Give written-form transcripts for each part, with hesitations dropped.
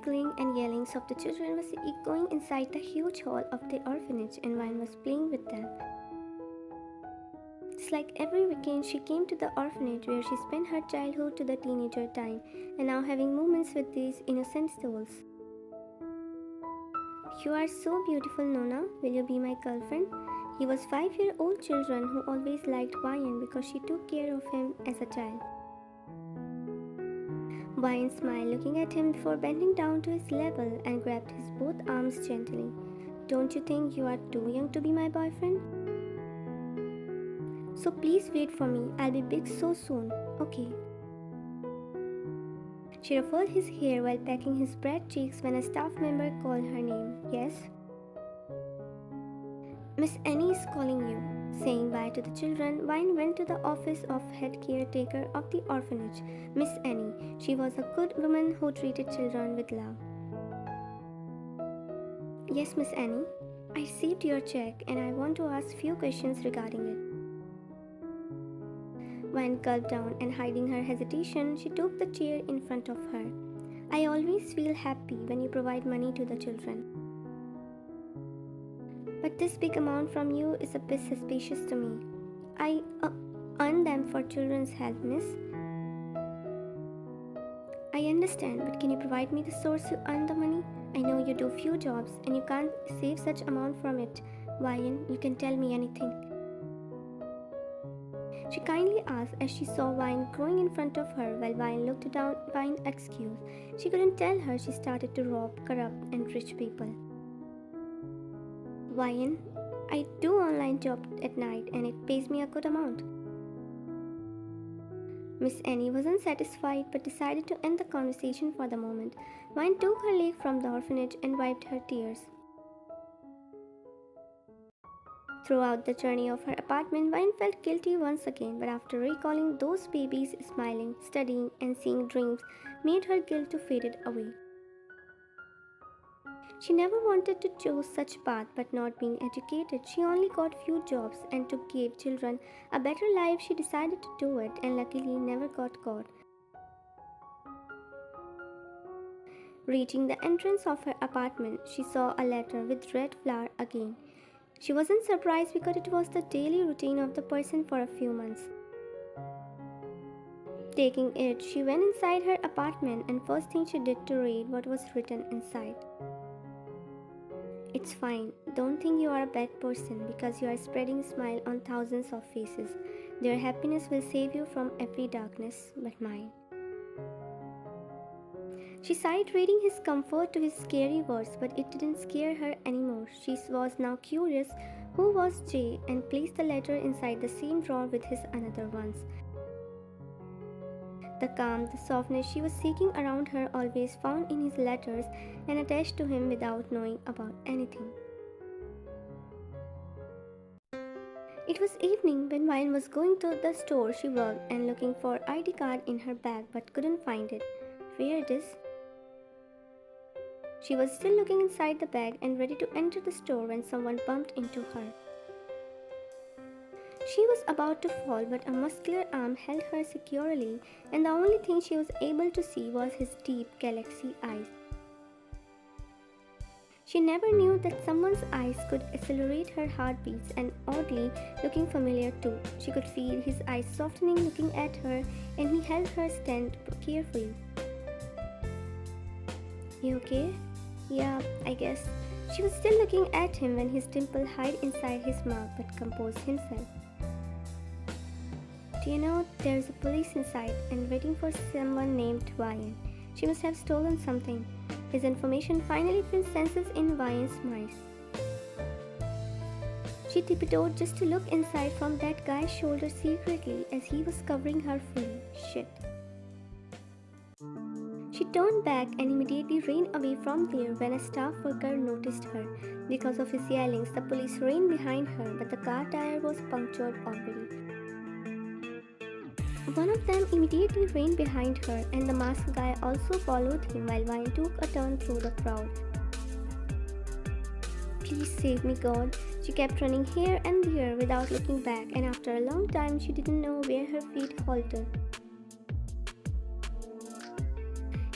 giggling and yellings of the children was echoing inside the huge hall of the orphanage, and Vine was playing with them. It's like every weekend she came to the orphanage where she spent her childhood to the teenager time, and now having moments with these innocent souls. "You are so beautiful, Nona. Will you be my girlfriend?" He was 5-year-old children who always liked Vine because she took care of him as a child. Vine smiled, looking at him before bending down to his level and grabbed his both arms gently. "Don't you think you are too young to be my boyfriend? So please wait for me. I'll be big so soon. Okay." She ruffled his hair while pecking his red cheeks when a staff member called her name. "Yes?" "Miss Annie is calling you." Saying bye to the children, Vine went to the office of head caretaker of the orphanage, Miss Annie. She was a good woman who treated children with love. "Yes, Miss Annie. I received your check and I want to ask few questions regarding it." Vine gulped down and, hiding her hesitation, she took the chair in front of her. "I always feel happy when you provide money to the children. But this big amount from you is a bit suspicious to me. I earn them for children's help, miss." "I understand, but can you provide me the source you earn the money? I know you do few jobs and you can't save such amount from it. Vine, you can tell me anything." She kindly asked as she saw Vine growing in front of her while Vine looked down. Vine excused. She couldn't tell her she started to rob corrupt and rich people. "Vine, I do online job at night and it pays me a good amount." Miss Annie wasn't satisfied but decided to end the conversation for the moment. Vine took her leg from the orphanage and wiped her tears. Throughout the journey of her apartment, Vine felt guilty once again, but after recalling those babies smiling, studying, and seeing dreams made her guilt faded away. She never wanted to choose such path, but not being educated, she only got few jobs, and to give children a better life, she decided to do it, and luckily never got caught. Reaching the entrance of her apartment, she saw a letter with red flower again. She wasn't surprised because it was the daily routine of the person for a few months. Taking it, she went inside her apartment, and first thing she did to read what was written inside. "It's fine. Don't think you are a bad person because you are spreading a smile on thousands of faces. Their happiness will save you from every darkness but mine." She sighed, reading his comfort to his scary words, but it didn't scare her anymore. She was now curious who was Jay and placed the letter inside the same drawer with his another ones. The calm, the softness she was seeking around her always found in his letters and attached to him without knowing about anything. It was evening when Vine was going to the store she worked and looking for ID card in her bag but couldn't find it. "Where it is?" She was still looking inside the bag and ready to enter the store when someone bumped into her. She was about to fall, but a muscular arm held her securely, and the only thing she was able to see was his deep galaxy eyes. She never knew that someone's eyes could accelerate her heartbeats, and oddly looking familiar too. She could feel his eyes softening looking at her, and he held her stand carefully. "You okay?" "Yeah, I guess." She was still looking at him when his dimple hid inside his mouth but composed himself. "Do you know there's a police inside and waiting for someone named Vine? She must have stolen something." His information finally filled senses in Vine's mind. She tiptoed just to look inside from that guy's shoulder secretly as he was covering her fully. Shit. She turned back and immediately ran away from there when a staff worker noticed her. Because of his yellings, the police ran behind her, but the car tire was punctured already. One of them immediately ran behind her, and the masked guy also followed him while Vine took a turn through the crowd. "Please save me, God." She kept running here and there without looking back, and after a long time she didn't know where her feet halted.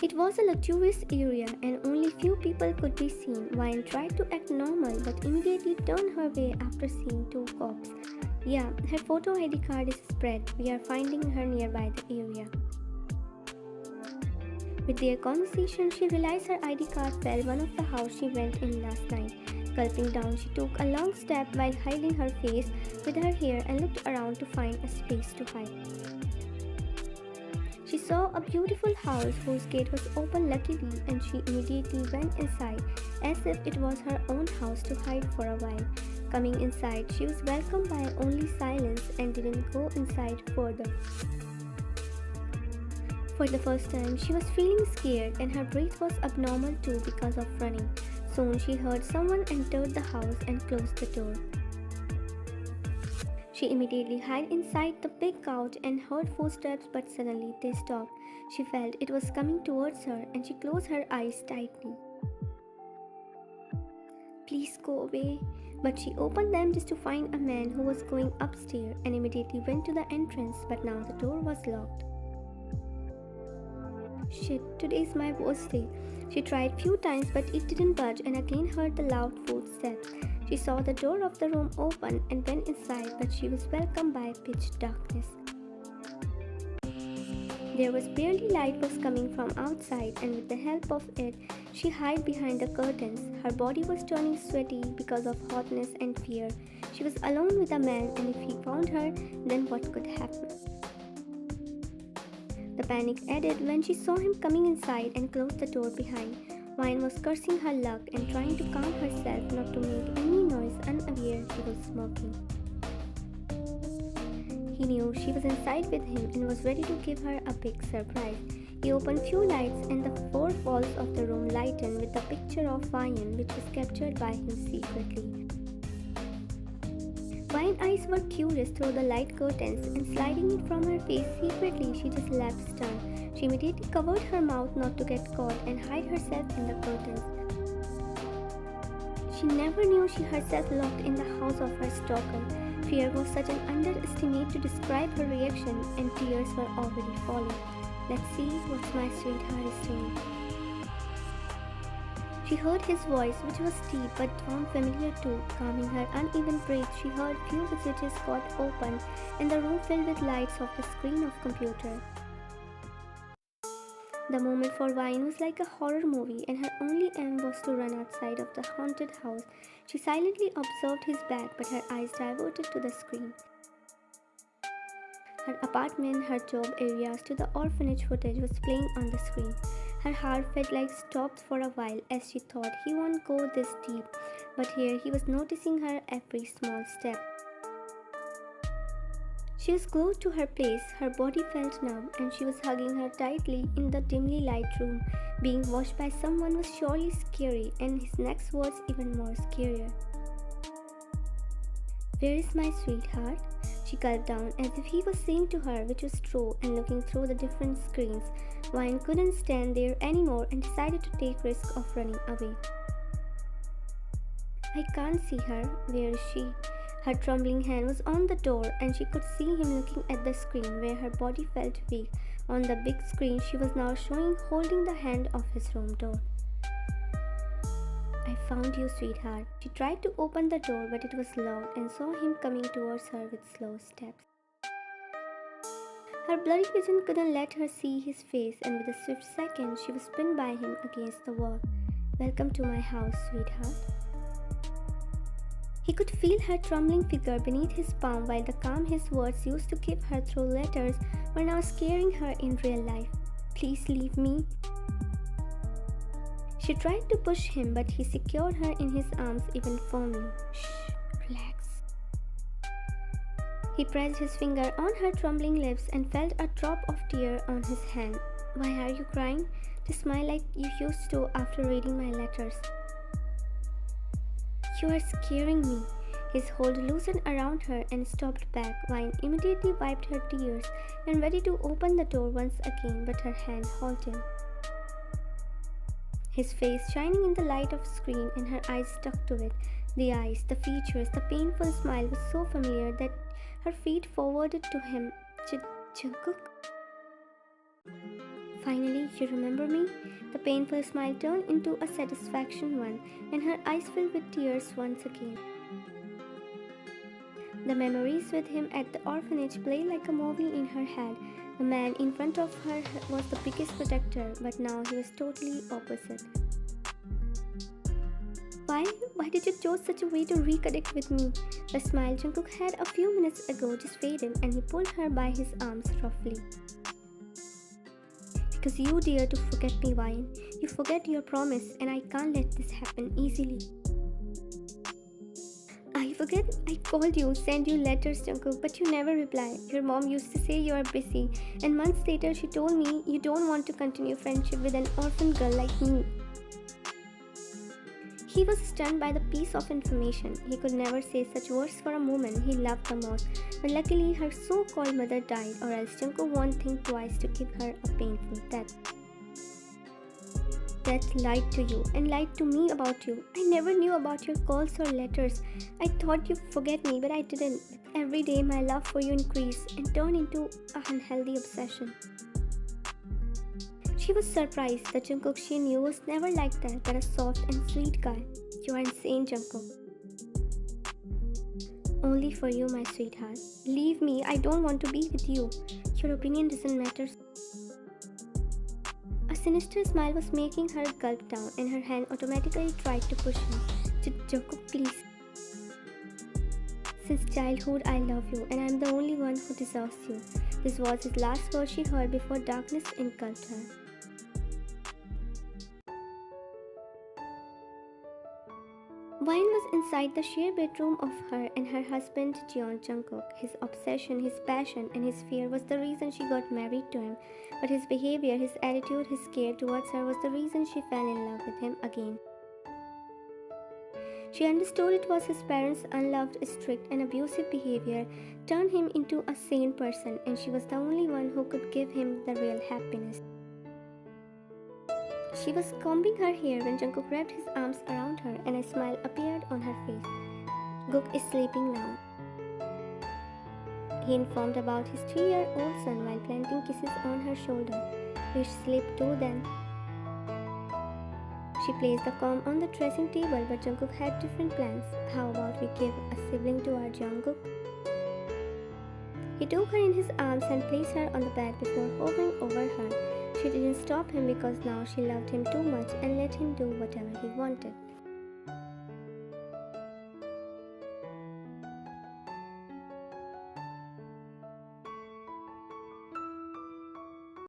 It was a luxurious area and only few people could be seen. Wine tried to act normal but immediately turned her way after seeing two cops. Yeah, her photo ID card is spread. We are finding her nearby the area. With their conversation, she realized her ID card fell one of the house she went in last night. Gulping down, she took a long step while hiding her face with her hair and looked around to find a space to hide. She saw a beautiful house whose gate was open luckily, and she immediately went inside as if it was her own house to hide for a while. Coming inside, she was welcomed by only silence and didn't go inside further. For the first time, she was feeling scared and her breath was abnormal too because of running. Soon she heard someone enter the house and close the door. She immediately hid inside the big couch and heard footsteps, but suddenly they stopped. She felt it was coming towards her and she closed her eyes tightly. Please go away. But she opened them just to find a man who was going upstairs and immediately went to the entrance, but now the door was locked. Shit, today is my worst day. She tried few times but it didn't budge and again heard the loud footsteps. She saw the door of the room open and went inside, but she was welcomed by pitch darkness. There was barely light was coming from outside, and with the help of it, she hid behind the curtains. Her body was turning sweaty because of hotness and fear. She was alone with a man, and if he found her, then what could happen? The panic added when she saw him coming inside and closed the door behind. Wine was cursing her luck and trying to calm herself not to make any noise, unaware she was smoking. He knew she was inside with him and was ready to give her a big surprise. He opened few lights and the four walls of the room lightened with the picture of Wine, which was captured by him secretly. Wine's eyes were curious through the light curtains, and sliding it from her face secretly, she just left stunned. She immediately covered her mouth not to get caught and hide herself in the curtains. She never knew she herself locked in the house of her stalker. Fear was such an underestimate to describe her reaction, and tears were already falling. Let's see what my sweetheart is doing. She heard his voice, which was deep but found familiar too. Calming her uneven breath, she heard few switches got open and the room filled with lights of the screen of computer. The moment for Wine was like a horror movie, and her only aim was to run outside of the haunted house. She silently observed his back, but her eyes diverted to the screen. Her apartment, her job areas to the orphanage footage was playing on the screen. Her heart felt like stopped for a while as she thought he won't go this deep, but here he was noticing her every small step. She was glued to her place, her body felt numb, and she was hugging her tightly in the dimly lit room. Being watched by someone was surely scary, and his next words even more scarier. Where is my sweetheart? She gulped down as if he was saying to her, which was true, and looking through the different screens. Wine couldn't stand there anymore and decided to take risk of running away. I can't see her. Where is she? Her trembling hand was on the door and she could see him looking at the screen where her body felt weak. On the big screen she was now showing holding the hand of his room door. I found you, sweetheart. She tried to open the door but it was locked and saw him coming towards her with slow steps. Her blurry vision couldn't let her see his face, and with a swift second she was pinned by him against the wall. Welcome to my house, sweetheart. He could feel her trembling figure beneath his palm, while the calm his words used to give her through letters were now scaring her in real life. Please leave me. She tried to push him, but he secured her in his arms even firmly. Shh, relax. He pressed his finger on her trembling lips and felt a drop of tear on his hand. Why are you crying? Just smile like you used to after reading my letters. You are scaring me. His hold loosened around her and stopped back. Wine immediately wiped her tears and ready to open the door once again, but her hand halted. His face shining in the light of the screen and her eyes stuck to it. The eyes, the features, the painful smile was so familiar that her feet forwarded to him. Jungkookff? Finally, you remember me? The painful smile turned into a satisfaction one, and her eyes filled with tears once again. The memories with him at the orphanage played like a movie in her head. The man in front of her was the biggest protector, but now he was totally opposite. Why did you choose such a way to reconnect with me? The smile Jungkook had a few minutes ago just faded, and he pulled her by his arms roughly. Because you dare to forget me, Wine. You forget your promise, and I can't let this happen easily. I forget I called you, sent you letters, Jungkook, but you never replied. Your mom used to say you are busy, and months later she told me you don't want to continue friendship with an orphan girl like me. He was stunned by the piece of information. He could never say such words for a woman he loved the most, but luckily her so-called mother died, or else Jungkook won't think twice to give her a painful death. That lied to you and lied to me about you. I never knew about your calls or letters. I thought you forget me, but I didn't. Every day my love for you increased and turned into an unhealthy obsession. She was surprised. The Jungkook she knew was never like that, but a soft and sweet guy. You are insane, Jungkook. Only for you, my sweetheart. Leave me. I don't want to be with you. Your opinion doesn't matter. A sinister smile was making her gulp down, and her hand automatically tried to push him. Jungkook, please. Since childhood, I love you, and I'm the only one who deserves you. This was his last word she heard before darkness engulfed her. Wine was inside the shared bedroom of her and her husband, Jeon Jungkook. His obsession, his passion, and his fear was the reason she got married to him. But his behavior, his attitude, his care towards her was the reason she fell in love with him again. She understood it was his parents' unloved, strict, and abusive behavior turned him into a sane person, and she was the only one who could give him the real happiness. She was combing her hair when Jungkook wrapped his arms around her, and a smile appeared on her face. Gook is sleeping now, he informed about his 3-year-old son while planting kisses on her shoulder. You should sleep too then. She placed the comb on the dressing table, but Jungkook had different plans. How about we give a sibling to our Jungkook? He took her in his arms and placed her on the bed before hovering over her. She didn't stop him because now she loved him too much and let him do whatever he wanted.